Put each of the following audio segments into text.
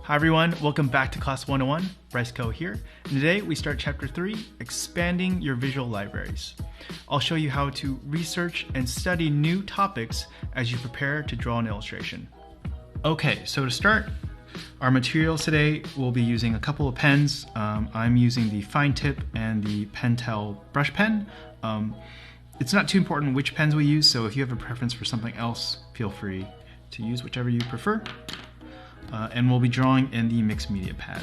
Hi everyone, welcome back to Class 101, Bryce Coe here. And today we start Chapter 3, Expanding Your Visual Libraries. I'll show you how to research and study new topics as you prepare to draw an illustration. Okay, so to start, our materials today will be using a couple of pens. I'm using the Fine Tip and the Pentel brush pen. It's not too important which pens we use, so if you have a preference for something else, feel free to use whichever you prefer. And we'll be drawing in the mixed media pad.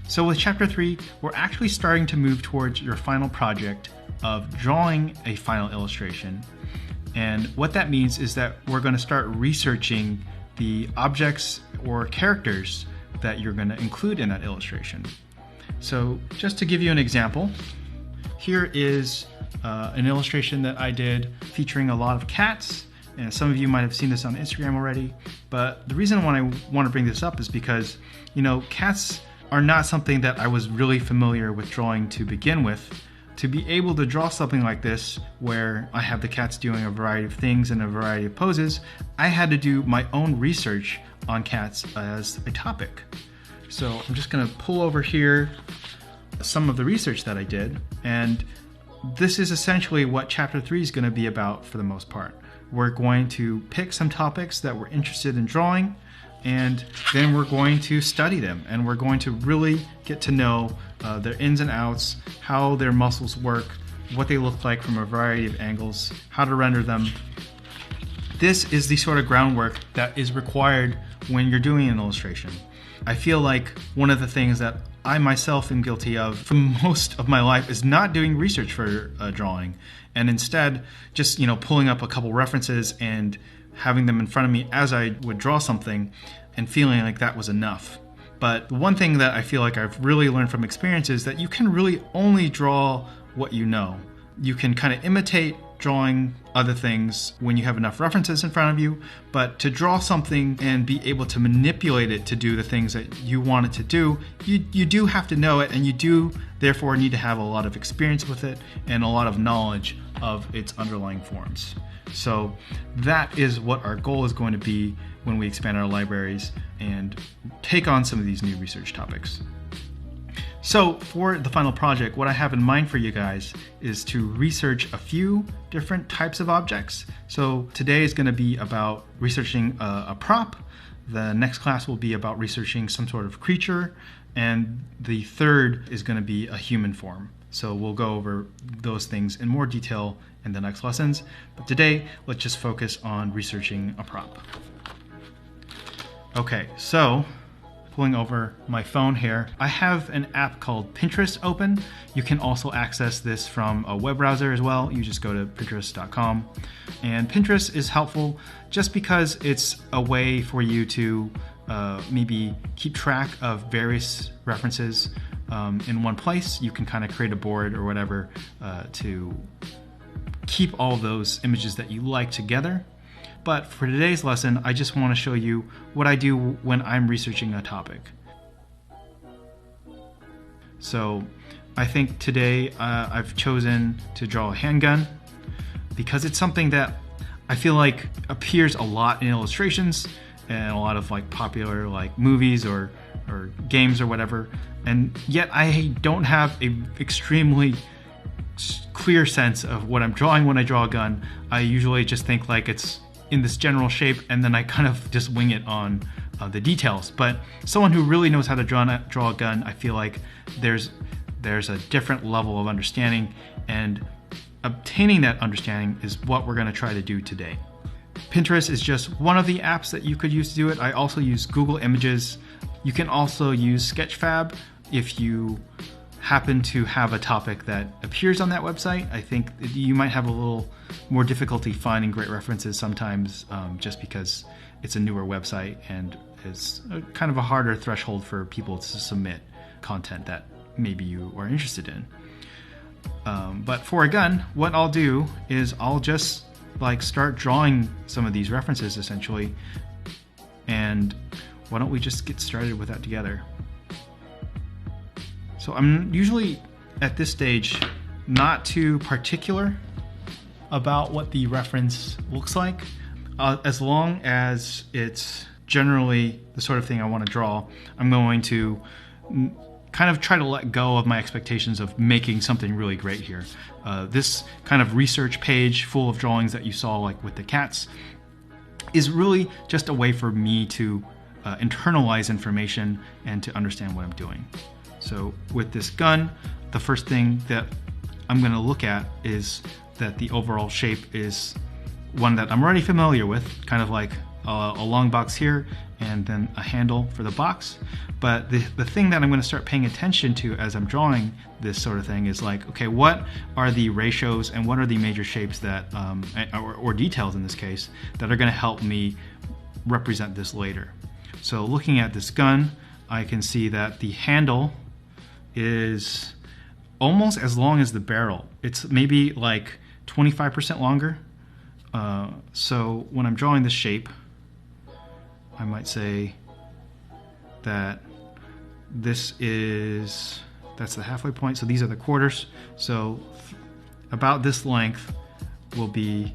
So with Chapter 3, we're actually starting to move towards your final project of drawing a final illustration. And what that means is that we're going to start researching the objects or characters that you're going to include in that illustration. So just to give you an example, here is an illustration that I did featuring a lot of cats. And some of you might have seen this on Instagram already, but the reason why I want to bring this up is because, cats are not something that I was really familiar with drawing to begin with. To be able to draw something like this, where I have the cats doing a variety of things in a variety of poses, I had to do my own research on cats as a topic. So I'm just going to pull over here some of the research that I did, and this is essentially what Chapter 3 is going to be about for the most part. We're going to pick some topics that we're interested in drawing, and then we're going to study them, and we're going to really get to know their ins and outs, how their muscles work, what they look like from a variety of angles, how to render them. This is the sort of groundwork that is required when you're doing an illustration. I feel like one of the things that I myself am guilty of for most of my life is not doing research for drawing, and instead just pulling up a couple references and having them in front of me as I would draw something and feeling like that was enough. But the one thing that I feel like I've really learned from experience is that you can really only draw what you know. You can kind of imitate drawing other things when you have enough references in front of you, but to draw something and be able to manipulate it to do the things that you want it to do, you do have to know it, and you do therefore need to have a lot of experience with it and a lot of knowledge of its underlying forms. So that is what our goal is going to be when we expand our libraries and take on some of these new research topics. So for the final project, what I have in mind for you guys is to research a few different types of objects. So today is going to be about researching a prop. The next class will be about researching some sort of creature. And the third is going to be a human form. So we'll go over those things in more detail in the next lessons. But today, let's just focus on researching a prop. Okay, so pulling over my phone here, I have an app called Pinterest open. You can also access this from a web browser as well. You just go to pinterest.com. And Pinterest is helpful just because it's a way for you to maybe keep track of various references in one place. You can kind of create a board or whatever to keep all those images that you like together. But for today's lesson, I just want to show you what I do when I'm researching a topic. So I think today I've chosen to draw a handgun because it's something that I feel like appears a lot in illustrations and a lot of popular movies or games or whatever. And yet I don't have a extremely clear sense of what I'm drawing when I draw a gun. I usually just think it's in this general shape, and then I kind of just wing it on the details. But someone who really knows how to draw a gun, I feel like there's a different level of understanding, and obtaining that understanding is what we're going to try to do today. Pinterest is just one of the apps that you could use to do it. I also use Google Images. You can also use Sketchfab if you happen to have a topic that appears on that website. I think you might have a little more difficulty finding great references sometimes just because it's a newer website and it's kind of a harder threshold for people to submit content that maybe you are interested in. But for a gun, what I'll do is I'll just start drawing some of these references essentially. And why don't we just get started with that together? So I'm usually at this stage not too particular about what the reference looks like, as long as it's generally the sort of thing I want to draw, I'm going to kind of try to let go of my expectations of making something really great here. This kind of research page full of drawings that you saw, like with the cats, is really just a way for me to internalize information and to understand what I'm doing. So with this gun, the first thing that I'm going to look at is that the overall shape is one that I'm already familiar with, kind of like a long box here and then a handle for the box. But the thing that I'm going to start paying attention to as I'm drawing this sort of thing is like, okay, what are the ratios and what are the major shapes that, or details in this case, that are going to help me represent this later. So looking at this gun, I can see that the handle is almost as long as the barrel. It's maybe like 25% longer. So when I'm drawing this shape, I might say that that's the halfway point. So these are the quarters. So about this length will be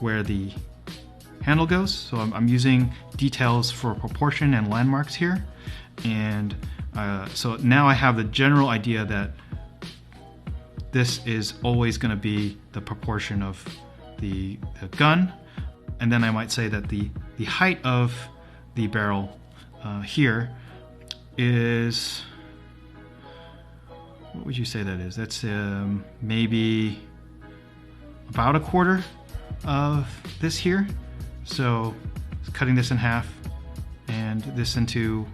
where the handle goes. So I'm using details for proportion and landmarks here. And so now I have the general idea that this is always going to be the proportion of the gun. And then I might say that the height of the barrel here is, what would you say that is? That's maybe about a quarter of this here. So cutting this in half and this into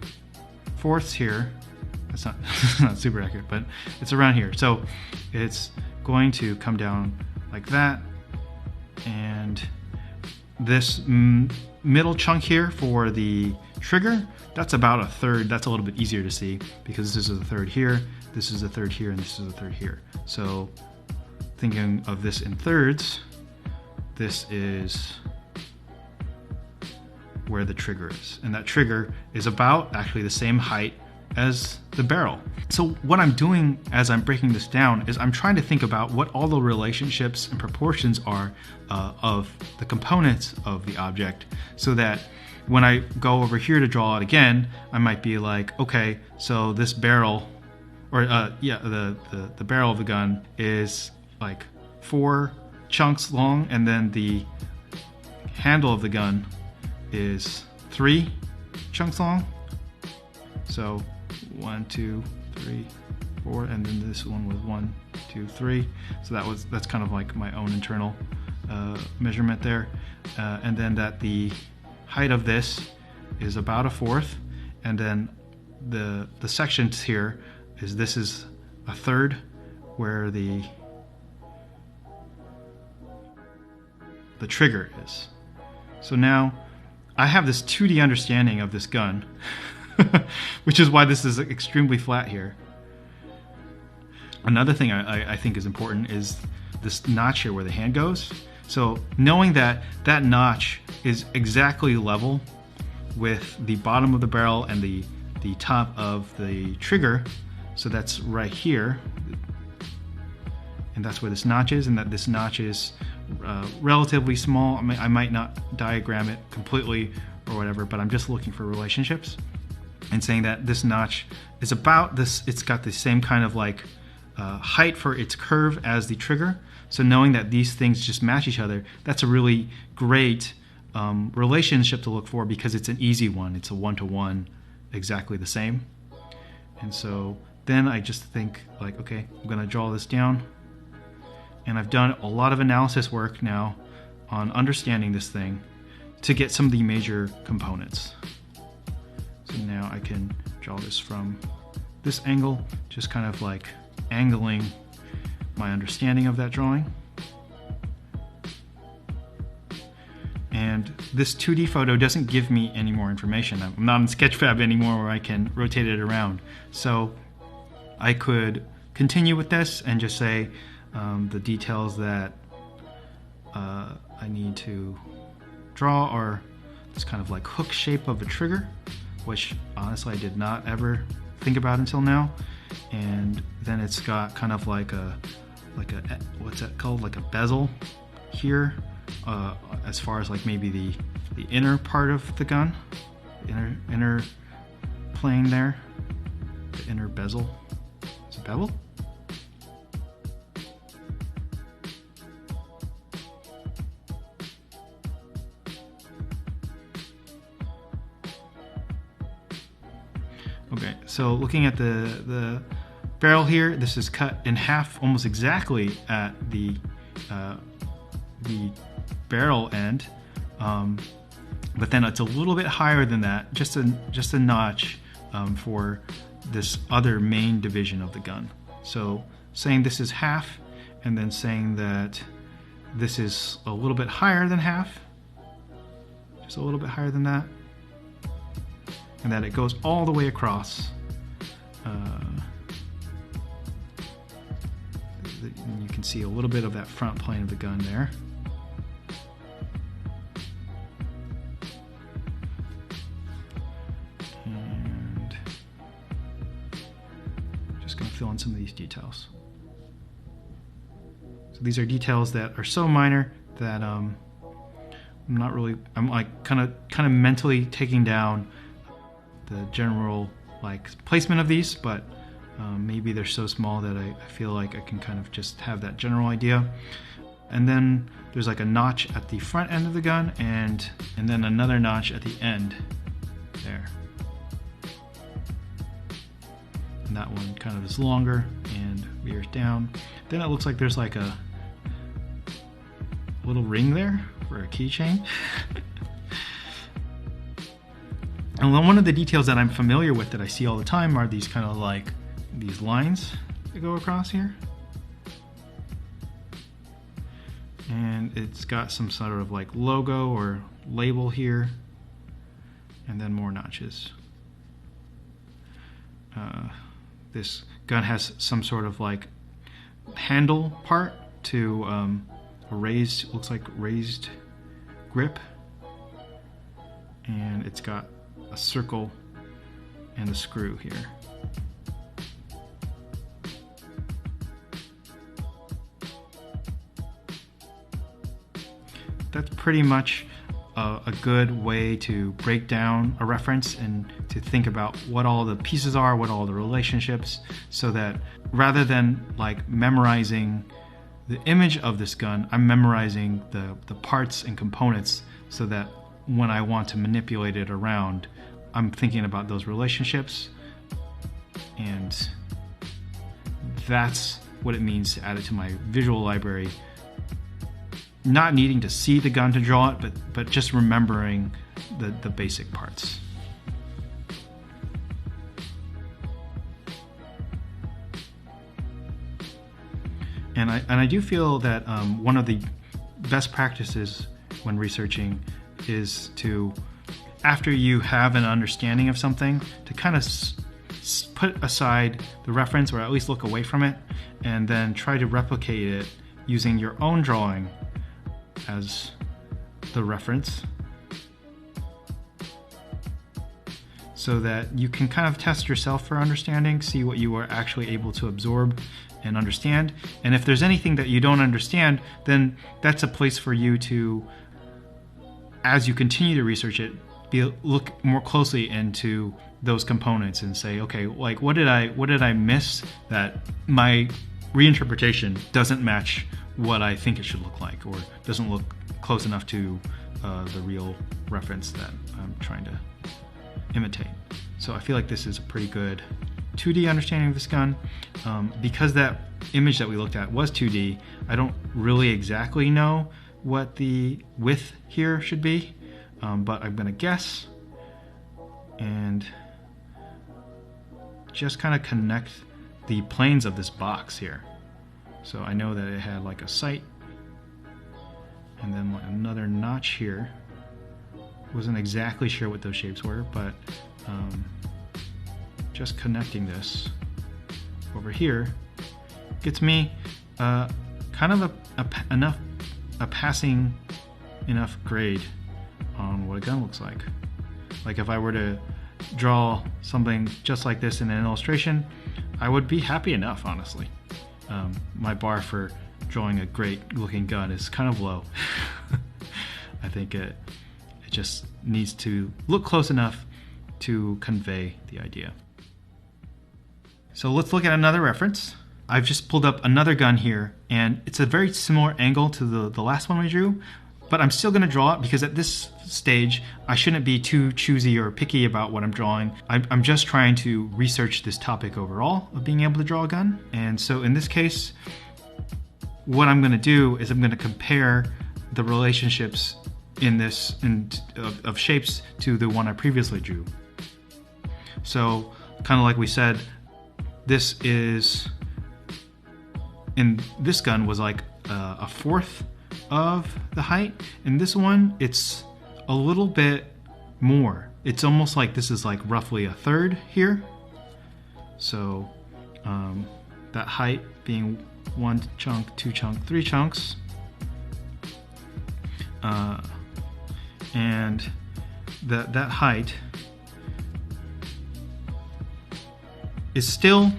fourths here. That's not, not super accurate, but it's around here. So it's going to come down like that. And this middle chunk here for the trigger, that's about a third. That's a little bit easier to see because this is a third here, this is a third here, and this is a third here. So thinking of this in thirds, this is where the trigger is. And that trigger is about actually the same height as the barrel. So what I'm doing as I'm breaking this down is I'm trying to think about what all the relationships and proportions are of the components of the object, so that when I go over here to draw it again, I might be like, okay, so this barrel, or the barrel of the gun is like 4 chunks long, and then the handle of the gun is 3 chunks long. So 1, 2, 3, 4, and then this one was 1, 2, 3. So that's kind of like my own internal measurement there. And then that the height of this is about a fourth, and then the sections here is, this is a third where the trigger is. So now I have this 2D understanding of this gun, which is why this is extremely flat here. Another thing I think is important is this notch here where the hand goes. So knowing that that notch is exactly level with the bottom of the barrel and the top of the trigger, so that's right here, and that's where this notch is, and that this notch is relatively small. I might not diagram it completely or whatever, but I'm just looking for relationships and saying that this notch is about this, it's got the same kind of like height for its curve as the trigger. So knowing that these things just match each other, that's a really great relationship to look for, because it's an easy one. It's a one-to-one, exactly the same. And so then I just think like, okay, I'm gonna draw this down. And I've done a lot of analysis work now on understanding this thing to get some of the major components. So now I can draw this from this angle, just kind of like angling my understanding of that drawing. And this 2D photo doesn't give me any more information. I'm not in Sketchfab anymore where I can rotate it around. So I could continue with this and just say the details that I need to draw are this kind of like hook shape of a trigger, which honestly I did not ever think about until now. And then it's got kind of like a what's that called, like a bezel here, as far as like maybe the inner part of the gun, inner plane there, the inner bezel. Is it bevel? Okay, so looking at the barrel here, this is cut in half almost exactly at the barrel end, but then it's a little bit higher than that, just a notch for this other main division of the gun. So saying this is half, and then saying that this is a little bit higher than half, just a little bit higher than that, and that it goes all the way across. You can see a little bit of that front plane of the gun there. And just going to fill in some of these details. So these are details that are so minor that I'm like kind of mentally taking down the general like placement of these, but maybe they're so small that I feel like I can kind of just have that general idea. And then there's like a notch at the front end of the gun, and then another notch at the end there. And that one kind of is longer and veers down. Then it looks like there's like a little ring there for a keychain. And one of the details that I'm familiar with that I see all the time are these kind of like these lines that go across here. And it's got some sort of like logo or label here, and then more notches. This gun has some sort of like handle part to a raised, looks like raised grip, and it's got a circle and a screw here. That's pretty much a good way to break down a reference and to think about what all the pieces are, what all the relationships, so that rather than like memorizing the image of this gun, I'm memorizing the parts and components, so that when I want to manipulate it around, I'm thinking about those relationships, and that's what it means to add it to my visual library. Not needing to see the gun to draw it, but just remembering the basic parts. And I do feel that one of the best practices when researching is to, after you have an understanding of something, to kind of put aside the reference, or at least look away from it, and then try to replicate it using your own drawing as the reference, so that you can kind of test yourself for understanding, see what you are actually able to absorb and understand. And if there's anything that you don't understand, then that's a place for you to, as you continue to research it, look more closely into those components and say, okay, like what did I miss that my reinterpretation doesn't match what I think it should look like, or doesn't look close enough to the real reference that I'm trying to imitate. So I feel like this is a pretty good 2D understanding of this gun. Because that image that we looked at was 2D, I don't really exactly know what the width here should be, but I'm gonna guess and just kind of connect the planes of this box here. So I know that it had like a sight, and then like another notch here. Wasn't exactly sure what those shapes were, but just connecting this over here gets me kind of a passing enough grade on what a gun looks like. Like if I were to draw something just like this in an illustration, I would be happy enough, honestly. My bar for drawing a great looking gun is kind of low. I think It just needs to look close enough to convey the idea. So let's look at another reference. I've just pulled up another gun here, and it's a very similar angle to the last one we drew, but I'm still going to draw it because at this stage I shouldn't be too choosy or picky about what I'm drawing. I'm just trying to research this topic overall of being able to draw a gun. And so in this case, what I'm going to do is I'm going to compare the relationships of shapes to the one I previously drew. So kind of like we said, this is, in this gun was like a fourth of the height. In this one, it's a little bit more. It's almost like this is like roughly a third here. So that height being 1 chunk, 2 chunk, 3 chunks. And that height is still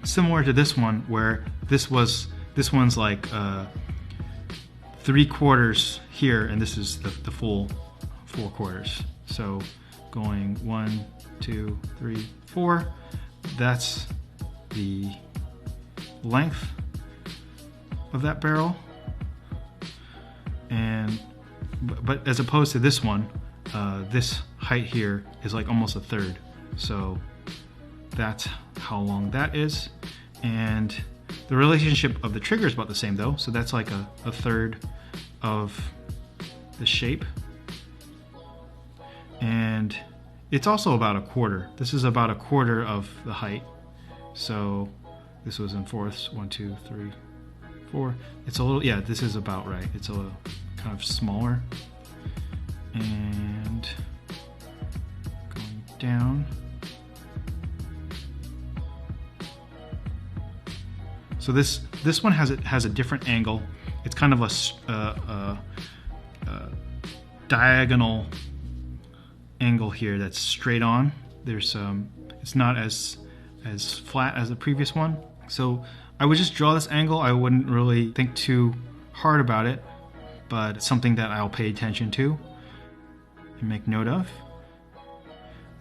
similar to this one, where this one's like 3/4 here, and this is the full 4/4. So going 1, 2, 3, 4, that's the length of that barrel. And but as opposed to this one, this height here is like almost a third. So that's how long that is. And the relationship of the trigger is about the same though. So that's like a third of the shape. And it's also about a quarter. This is about a quarter of the height. So this was in fourths, 1, 2, 3, 4. It's a little, yeah, this is about right. It's a little kind of smaller. And going down. So this one has a different angle. It's kind of a diagonal angle here that's straight on. There's it's not as flat as the previous one. So I would just draw this angle. I wouldn't really think too hard about it, but it's something that I'll pay attention to and make note of.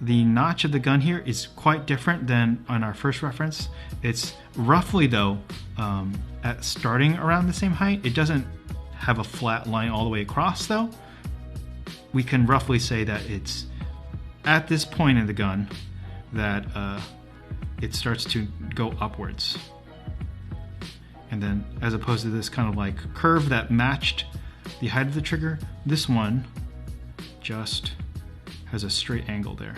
The notch of the gun here is quite different than on our first reference. It's roughly though, at starting around the same height. It doesn't have a flat line all the way across though. We can roughly say that it's at this point in the gun that it starts to go upwards. And then as opposed to this kind of like curve that matched the height of the trigger, this one just has a straight angle there.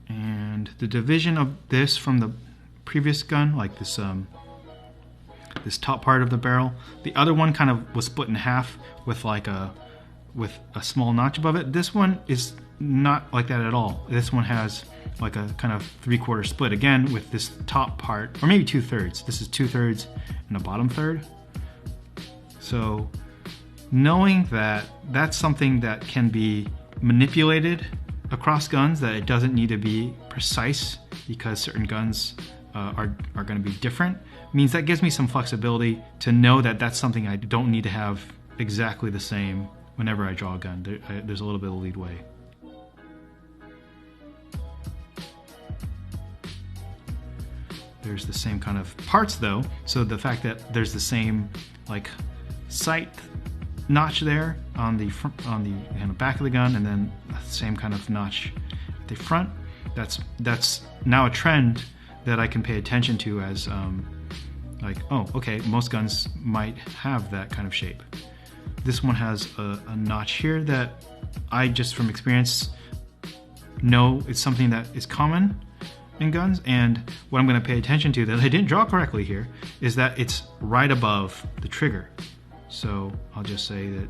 And the division of this from the previous gun, like this this top part of the barrel, the other one kind of was split in half with like a small notch above it. This one is not like that at all. This one has like a kind of 3/4 split again with this top part, or maybe 2/3. This is 2/3 and a bottom third. So knowing that that's something that can be manipulated across guns, that it doesn't need to be precise because certain guns are going to be different, means that gives me some flexibility to know that that's something I don't need to have exactly the same whenever I draw a gun. There's a little bit of leadway. There's the same kind of parts though, so the fact that there's the same like sight notch there on the front, on the kind of back of the gun, and then the same kind of notch at the front. That's now a trend that I can pay attention to as like, oh, okay, most guns might have that kind of shape. This one has a notch here that I just from experience know it's something that is common in guns, and what I'm going to pay attention to that I didn't draw correctly here is that it's right above the trigger. So I'll just say that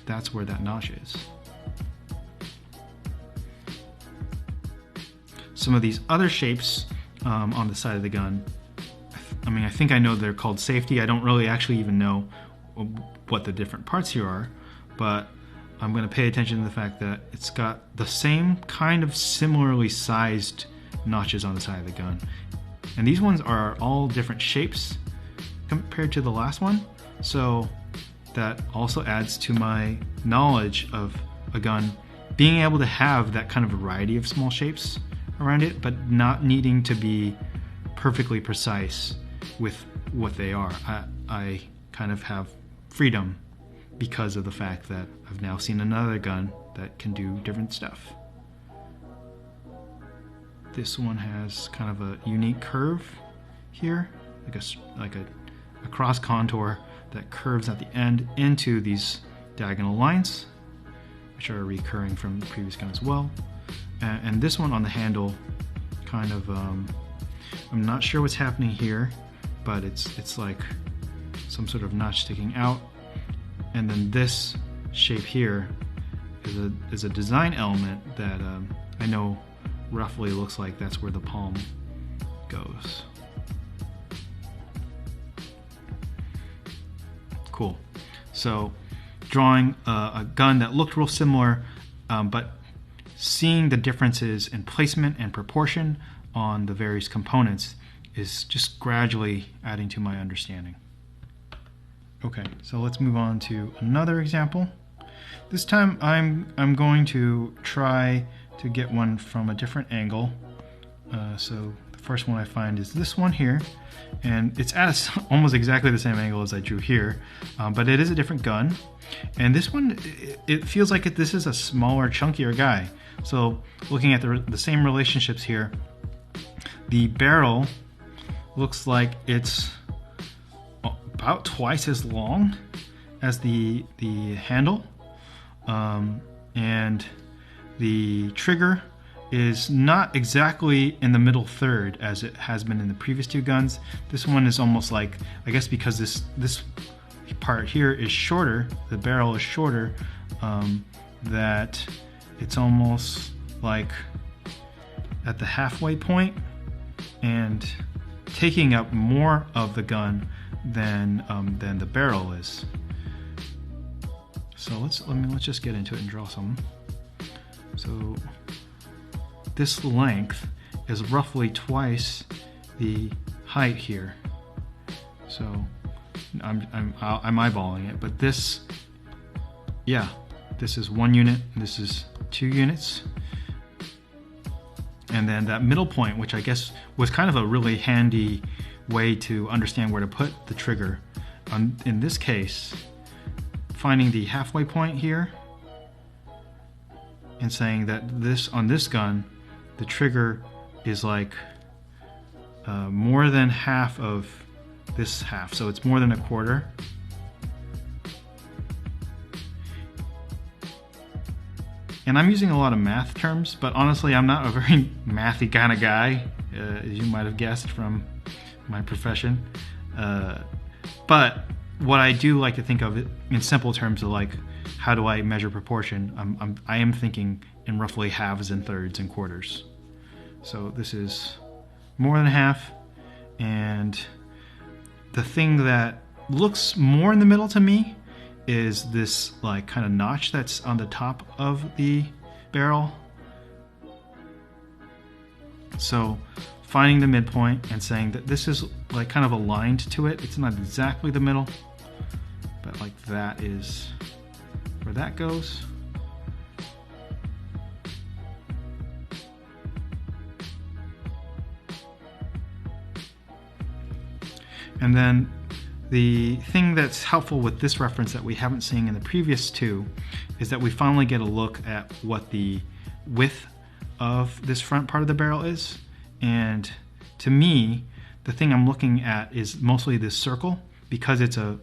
that's where that notch is. Some of these other shapes on the side of the gun, I mean, I think I know they're called safety. I don't really actually even know what the different parts here are, but I'm going to pay attention to the fact that it's got the same kind of similarly sized notches on the side of the gun. And these ones are all different shapes compared to the last one, so that also adds to my knowledge of a gun being able to have that kind of variety of small shapes around it, but not needing to be perfectly precise with what they are. I kind of have freedom because of the fact that I've now seen another gun that can do different stuff. This one has kind of a unique curve here, like a cross contour that curves at the end into these diagonal lines, which are recurring from the previous gun as well. And this one on the handle, kind of, I'm not sure what's happening here, but it's like some sort of notch sticking out. And then this shape here is a design element that I know roughly looks like that's where the palm goes. Cool. So drawing a gun that looked real similar, but seeing the differences in placement and proportion on the various components is just gradually adding to my understanding. Okay, so let's move on to another example. This time I'm going to try to get one from a different angle. So the first one I find is this one here, and it's at almost exactly the same angle as I drew here, but it is a different gun. And this one, it feels like this is a smaller, chunkier guy. So looking at the same relationships here, the barrel looks like it's about twice as long as the handle, and the trigger is not exactly in the middle third as it has been in the previous two guns. This one is almost like, I guess because this part here is shorter, the barrel is shorter, that it's almost like at the halfway point and taking up more of the gun than the barrel is. So let's just get into it and draw some. So this length is roughly twice the height here. So I'm eyeballing it, but this, yeah, this is 1 unit, this is 2 units. And then that middle point, which I guess was kind of a really handy way to understand where to put the trigger. In this case, finding the halfway point here and saying that on this gun, the trigger is like more than half of this half, so it's more than a quarter. And I'm using a lot of math terms, but honestly, I'm not a very mathy kind of guy, as you might have guessed from my profession. But what I do like to think of it in simple terms of like, how do I measure proportion? I am thinking in roughly halves and thirds and quarters. So this is more than half, and the thing that looks more in the middle to me is this like kind of notch that's on the top of the barrel. So finding the midpoint and saying that this is like kind of aligned to it. It's not exactly the middle, but like that is where that goes. And then the thing that's helpful with this reference that we haven't seen in the previous two is that we finally get a look at what the width of this front part of the barrel is. And to me, the thing I'm looking at is mostly this circle, because it's a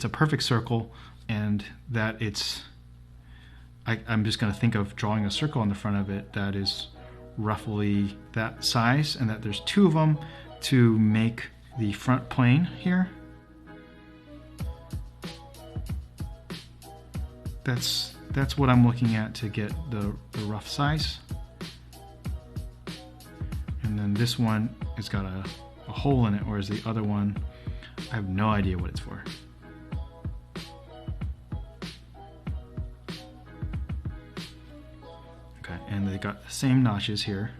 perfect circle, and that I'm just going to think of drawing a circle on the front of it that is roughly that size, and that there's 2 of them to make the front plane here. That's what I'm looking at to get the rough size. And then this one has got a hole in it, whereas the other one, I have no idea what it's for. Okay, and they got the same notches here.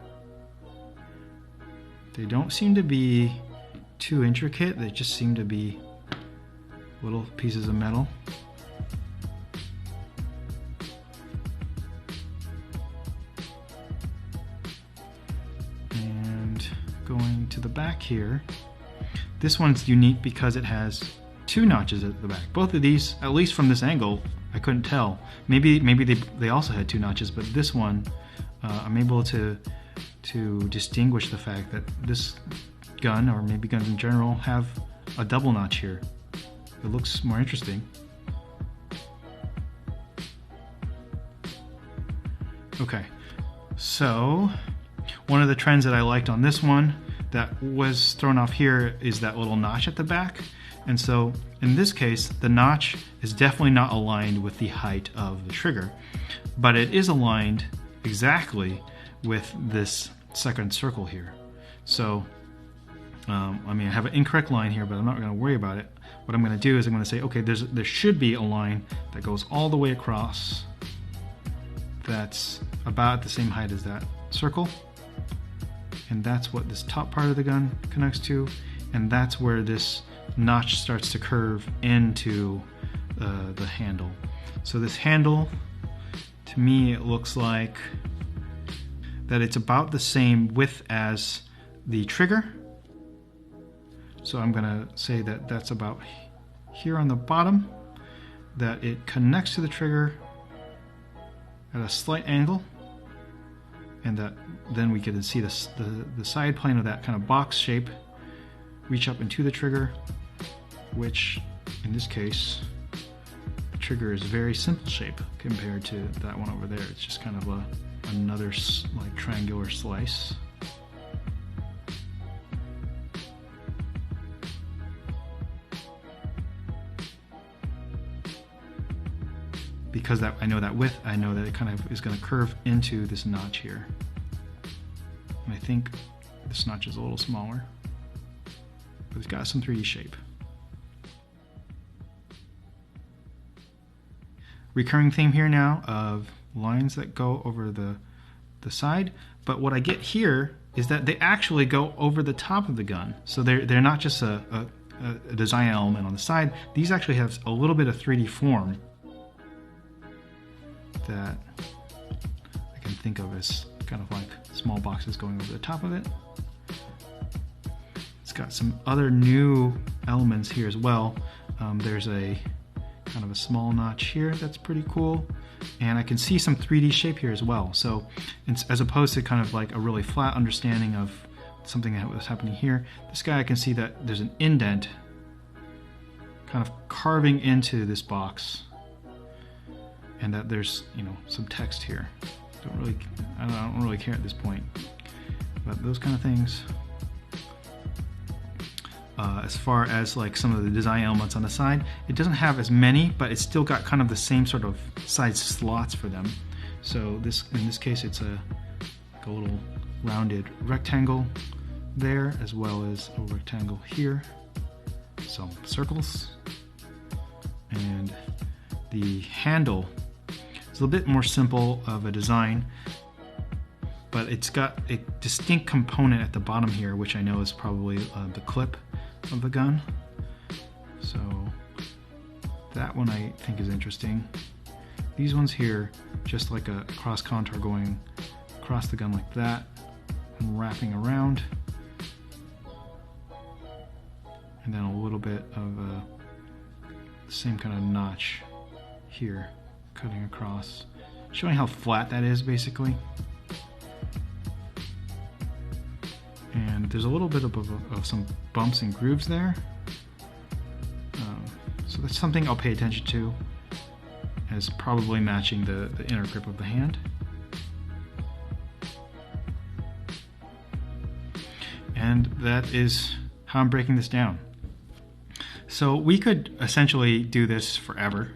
They don't seem to be too intricate, they just seem to be little pieces of metal. And going to the back here, this one's unique because it has 2 notches at the back. Both of these, at least from this angle, I couldn't tell. Maybe they also had 2 notches, but this one, I'm able to distinguish the fact that this gun, or maybe guns in general, have a double notch here. It looks more interesting. Okay, so one of the trends that I liked on this one that was thrown off here is that little notch at the back. And so in this case, the notch is definitely not aligned with the height of the trigger, but it is aligned exactly with this second circle here. So, I mean, I have an incorrect line here, but I'm not going to worry about it. What I'm going to do is I'm going to say, okay, there should be a line that goes all the way across that's about the same height as that circle. And that's what this top part of the gun connects to. And that's where this notch starts to curve into the handle. So this handle, to me, it looks like that it's about the same width as the trigger. So I'm gonna say that that's about here on the bottom, that it connects to the trigger at a slight angle, and that then we get to see the side plane of that kind of box shape reach up into the trigger, which in this case, the trigger is a very simple shape compared to that one over there. It's just kind of another like triangular slice. Because I know that width, I know that it kind of is going to curve into this notch here. And I think this notch is a little smaller, but it's got some 3D shape. Recurring theme here now of lines that go over the side, but what I get here is that they actually go over the top of the gun. So they're not just a design element on the side. These actually have a little bit of 3D form that I can think of as kind of like small boxes going over the top of it. It's got some other new elements here as well. There's a kind of a small notch here that's pretty cool, and I can see some 3D shape here as well. So as opposed to kind of like a really flat understanding of something that was happening here, this guy, I can see that there's an indent kind of carving into this box, and that there's, you know, some text here. I don't really care at this point, but those kind of things. As far as like some of the design elements on the side, it doesn't have as many, but it's still got kind of the same sort of size slots for them. So in this case, it's like a little rounded rectangle there, as well as a rectangle here, some circles, and the handle is a little bit more simple of a design, but it's got a distinct component at the bottom here, which I know is probably the clip of the gun. So that one I think is interesting. These ones here, just like a cross contour going across the gun like that and wrapping around, and then a little bit of the same kind of notch here cutting across, showing how flat that is basically. And there's a little bit of some bumps and grooves there. So that's something I'll pay attention to, as probably matching the inner grip of the hand. And that is how I'm breaking this down. So we could essentially do this forever.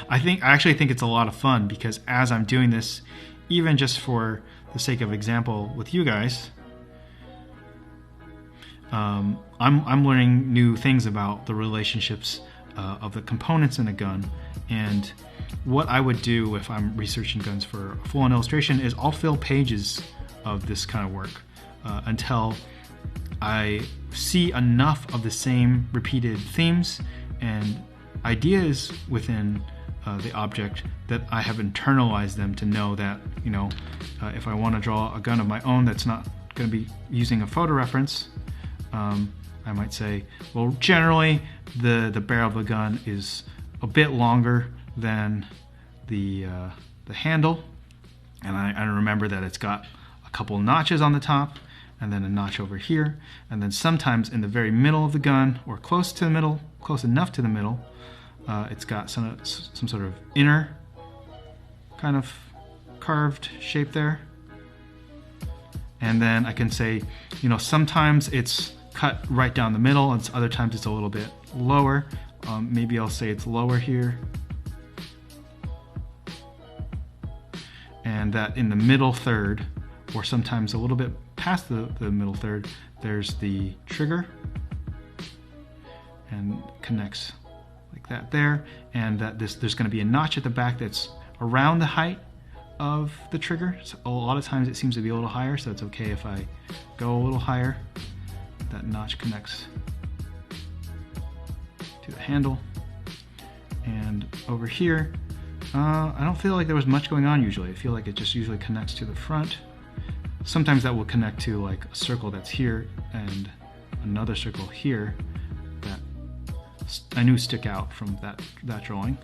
I actually think it's a lot of fun, because as I'm doing this, even just for the sake of example with you guys, I'm learning new things about the relationships of the components in a gun. And what I would do if I'm researching guns for a full-on illustration is I'll fill pages of this kind of work. until I see enough of the same repeated themes and ideas within the object that I have internalized them to know that, if I want to draw a gun of my own that's not going to be using a photo reference, I might say, well, generally the barrel of the gun is a bit longer than the handle, and I remember that it's got a couple notches on the top and then a notch over here, and then sometimes in the very middle of the gun, or close to the middle, close enough to the middle, it's got some sort of inner kind of curved shape there. And then I can say, sometimes it's cut right down the middle, and other times it's a little bit lower. Maybe I'll say it's lower here. And that in the middle third, or sometimes a little bit past the middle third, there's the trigger, and connects like that there, and that there's going to be a notch at the back that's around the height of the trigger. So a lot of times it seems to be a little higher, so it's okay if I go a little higher. That notch connects to the handle. And over here, I don't feel like there was much going on usually. I feel like it just usually connects to the front. Sometimes that will connect to like a circle that's here and another circle here that I knew stick out from that drawing.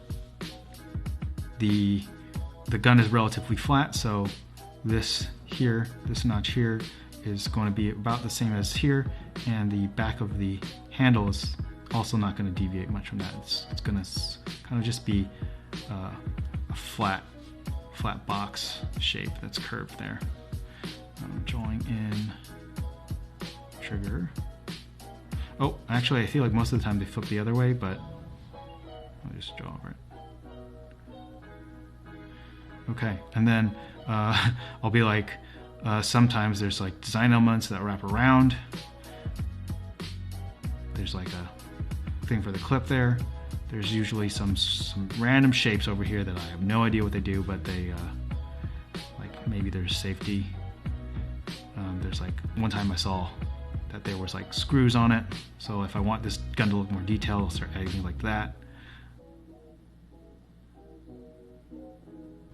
The gun is relatively flat, so this notch here is going to be about the same as here, and the back of the handle is also not going to deviate much from that. It's going to kind of just be a flat box shape that's curved there. Drawing in trigger. Oh, actually I feel like most of the time they flip the other way, but I'll just draw over it. Okay, and then I'll be like, sometimes there's like design elements that wrap around. There's like a thing for the clip there. There's usually some random shapes over here that I have no idea what they do, but they, like maybe there's safety. There's like one time I saw that there was like screws on it, so if I want this gun to look more detailed, I'll start adding like that.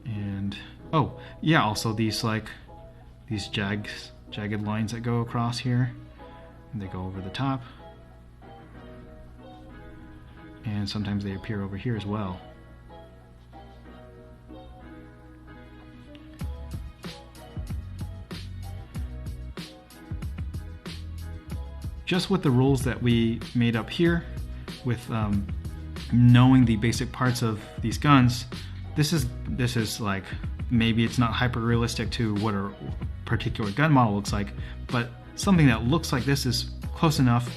And oh yeah, also these jagged lines that go across here, and they go over the top, and sometimes they appear over here as well. Just with the rules that we made up here, with knowing the basic parts of these guns, this is like, maybe it's not hyper realistic to what a particular gun model looks like, but something that looks like this is close enough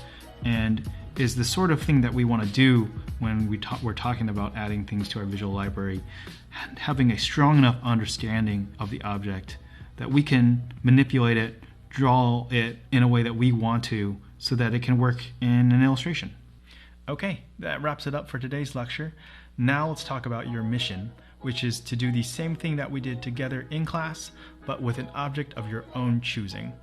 and is the sort of thing that we want to do when we're talking about adding things to our visual library, having a strong enough understanding of the object that we can manipulate it, draw it in a way that we want to, so that it can work in an illustration. Okay, that wraps it up for today's lecture. Now let's talk about your mission, which is to do the same thing that we did together in class, but with an object of your own choosing.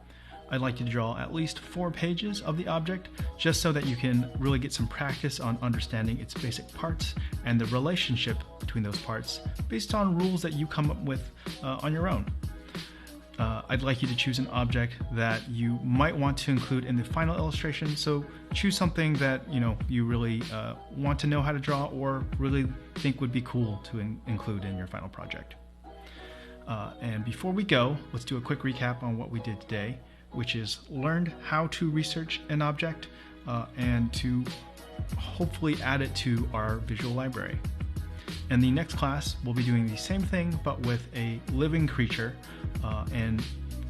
I'd like you to draw at least 4 pages of the object, just so that you can really get some practice on understanding its basic parts and the relationship between those parts based on rules that you come up with on your own. I'd like you to choose an object that you might want to include in the final illustration, so choose something that you really want to know how to draw or really think would be cool to include in your final project. And before we go, let's do a quick recap on what we did today, which is learned how to research an object and to hopefully add it to our visual library. In the next class, we'll be doing the same thing, but with a living creature and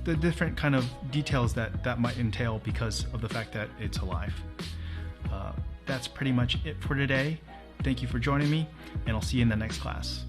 the different kind of details that might entail because of the fact that it's alive. That's pretty much it for today. Thank you for joining me, and I'll see you in the next class.